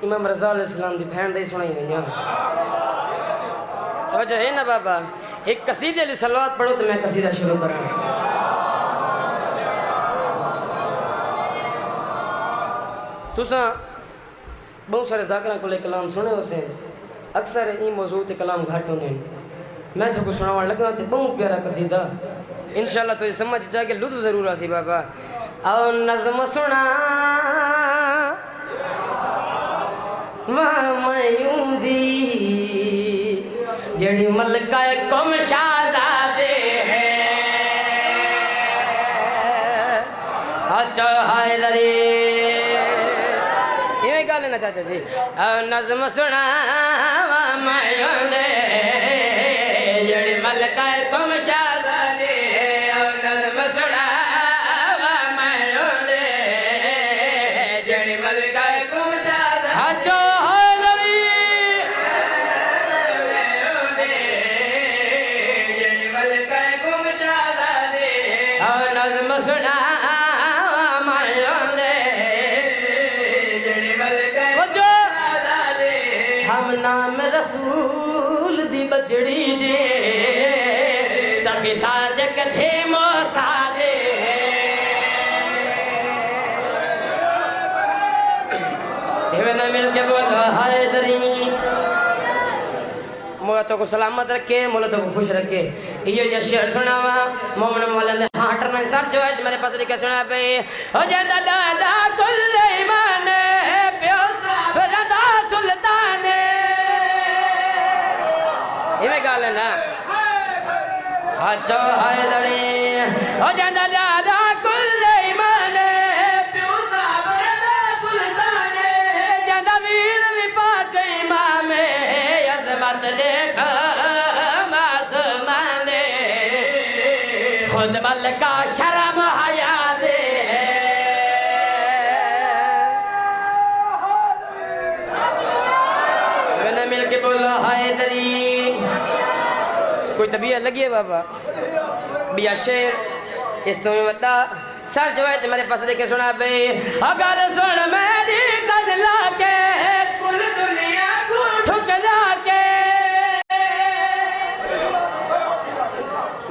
इमाम रज़ा अलैहिस्सलाम दी बहन दी सुनाई वञा। तवज्जो है ना बाबा। एक कसीदे ली सलवात पढ़ो तो मैं कसीदा शुरू करा। तुसा बहुत सारे ज़ाकिरां को कलाम सुने उसे अक्सर ई मौजू ते कलाम घट होने मैं तो सुनावन लगा ते बहुत प्यारा कसीदा इंशाल्लाह तो समझ जाके लुत्फ जरूर आसी बाबा। आओ नज़म सुना मायूंदी जड़ी मलका कौम शाहज़ादे है अच्छा हैदरी इवें गाल ना चाचा जी। नज़म सुना मायूंदी जड़ी मलका कौम शाहज़ादे है नज़म सुना मायूंदी जड़ी मलका कौम शाहज़ादे अच्छा नाम रसूल दी बचड़ी दे सभी साजक थे मोसादे न मिल के बोलो हैदरी मोला तो को सलामत रखे मोला तो को खुश रखे। ये जो शेर सुनावा मोमन वाले ने हाट में सर जो है मेरे पास लिखा सुना पे हो जा दादा दा कुल ईमान प्यो रदा सुल्तान इवें गाल है ना अच्छा हैदरी हो जांदा दादा कुल ईमान प्यो रदा सुल्तान जांदा वीर विपाक इमाम अज़मत देख आसमान खुद मलका शर्म हया दे मिल के बोलो हैदरी कोई तबीयत लगी है बाबा बिया शेर इस तुम्हें बता सर जो है तुम्हारे पास लेके सुना बे अगर सुन मेरी कदला के कुल दुनिया को ठुकरा के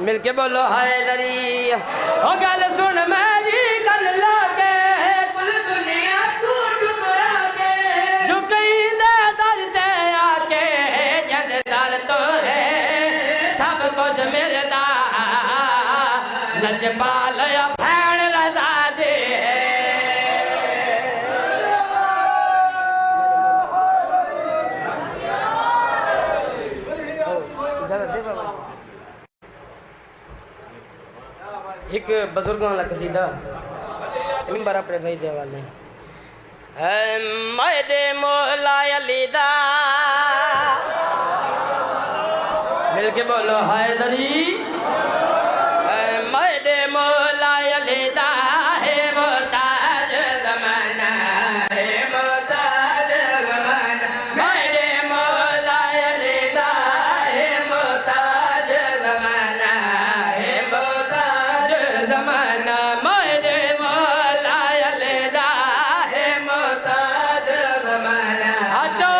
मिलके बोलो हैदरी अगर सुन मेरी कदला के कुल दुनिया को ठुकरा के झुकई दे दर दे आके जंददार तो है कुछ मिलदा लजपाल भैन रजा दे एक बुजुर्गों वाला कसीदा मिंबर अपने भाई दे वाले मैदे मौला अली दा मिल के बोलो हैदरी मैदे मौला अली दा है मोहताज ज़माना है मोहताज ज़माना मैदे मौला अली दा है मोहताज ज़माना है मोहताज ज़माना मैदे मौला अली दा है मोहताज ज़माना अच्छा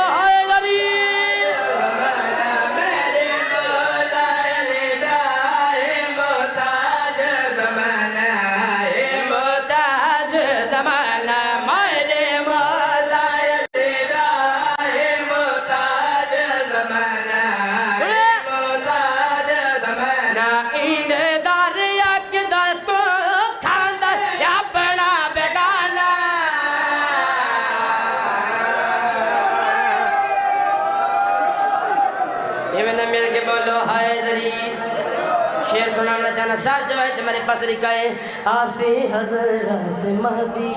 शेर सुनाना चाहना साथ जो है तुम्हारे पास लिखा है आसे हज़रत महदी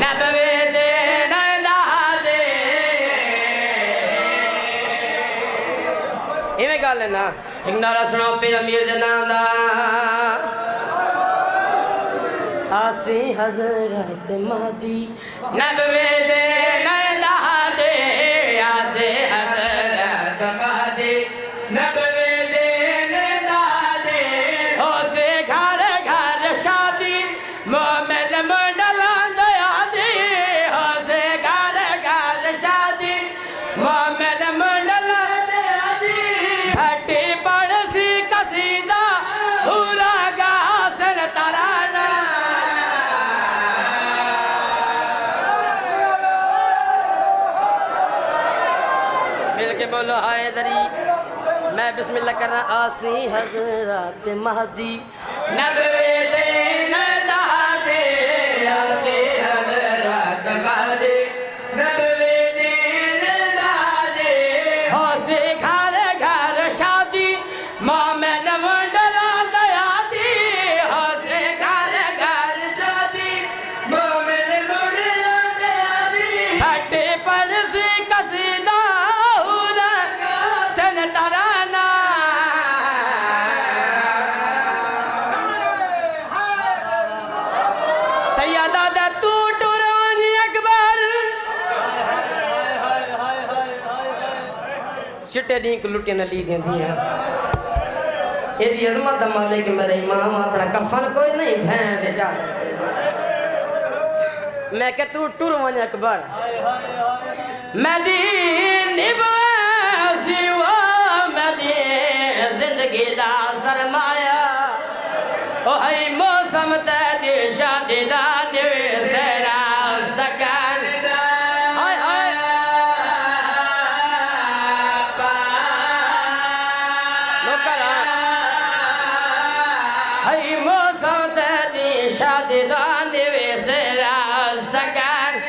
नबवे दे नदादे इवें गाल है ना एक नारा सुनाओ फिर अमीर दे नाम दा आसे हज़रत महदी नबवे दे नदादे आसे हज़रत महदी नबवे शादी मोमिन मंडल हटी पड़सी कसीदा पूरा गासन तराना मिल के बोलो हैदरी मैं बिस्मिल्लाह करना आसी हजरत महदी नबी दिन दादे आसी हजरत महदी नबी दिन दादे हो से घर घर शादी मोमिन मंडल दयादी हो से घर घर शादी मोमिन मंडल दयादी हटे पर से कसीदा सन तराना सैयदा दा तू टुरवानी अकबर चिट्टे दी लुटियां न ली देंदी है एदी अजमत मालिक मेरे इमाम अपना कफन कोई नहीं भैन दे जा मैं के तू टुरवानी अकबर मदीने जीवा मदी जिंदगी दा सरमाया ओ है मौसम ते शादी दा निवेसरा सकान हाय हाय नौकरा है मौसम ते शादी दा निवेसरा सकान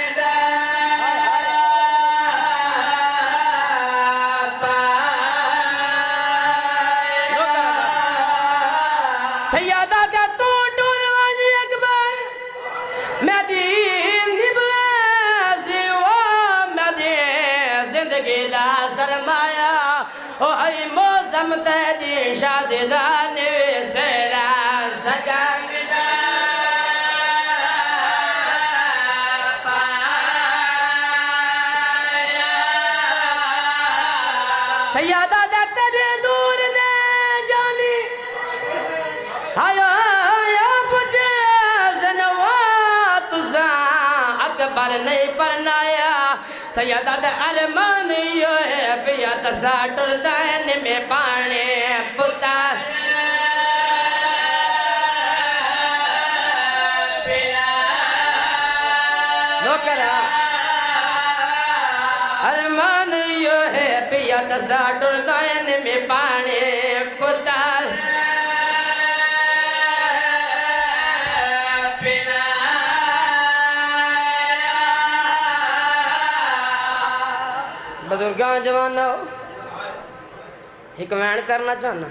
सैयदा का तू टुरवानी अकबर मदीन निवाज़िवा मदीन जिंदगी दा सरमाया ओ है मौसम तेरी शादी दा निवेसरा सजांगदा सैयदा दा तेरे दूर दे जानी आया आया पुछे जनवा तुझा अकबर नहीं परनाया सैयदा दा अरमान यो है पिया तसा टुरदान में पाने पुता नौकरा अरमान यो है पिया तसा टुरदान में पाने पुता बुजुर्गां जवाना एक वैन करना चाहना